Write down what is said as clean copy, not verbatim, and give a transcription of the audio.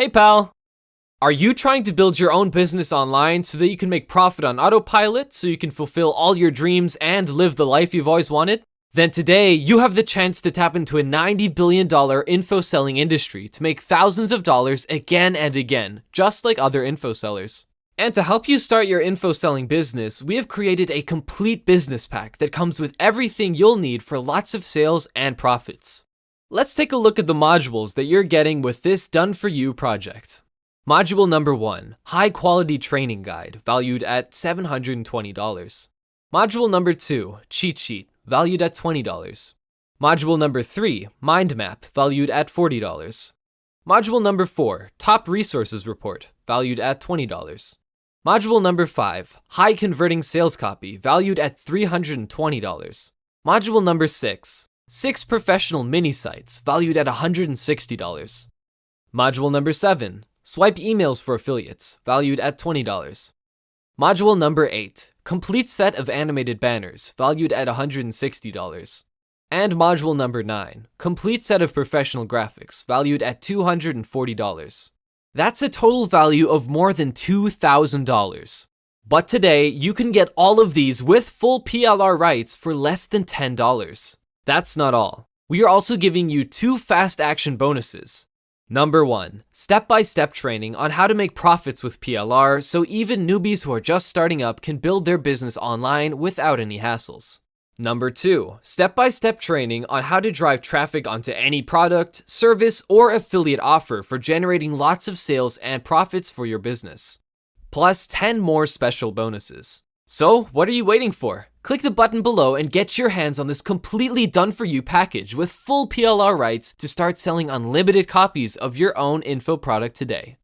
Hey pal! Are you trying to build your own business online so that you can make profit on autopilot, so you can fulfill all your dreams and live the life you've always wanted? Then today, you have the chance to tap into a $90 billion info selling industry to make thousands of dollars again and again, just like other info sellers. And to help you start your info selling business, we have created a complete business pack that comes with everything you'll need for lots of sales and profits. Let's take a look at the modules that you're getting with this done-for-you project. Module number 1, High Quality Training Guide, valued at $720. Module number 2, Cheat Sheet, valued at $20. Module number 3, Mind Map, valued at $40. Module number 4, Top Resources Report, valued at $20. Module number 5, High Converting Sales Copy, valued at $320. Module number 6, 6 Professional Mini Sites, valued at $160. Module number 7, Swipe Emails for Affiliates, valued at $20. Module number 8, Complete Set of Animated Banners, valued at $160. And module number 9, Complete Set of Professional Graphics, valued at $240. That's a total value of more than $2,000. But today, you can get all of these with full PLR rights for less than $10. That's not all. We are also giving you 2 fast action bonuses. Number 1, step-by-step training on how to make profits with PLR so even newbies who are just starting up can build their business online without any hassles. Number 2, step-by-step training on how to drive traffic onto any product, service, or affiliate offer for generating lots of sales and profits for your business. Plus 10 more special bonuses. So, what are you waiting for? Click the button below and get your hands on this completely done-for-you package with full PLR rights to start selling unlimited copies of your own info product today.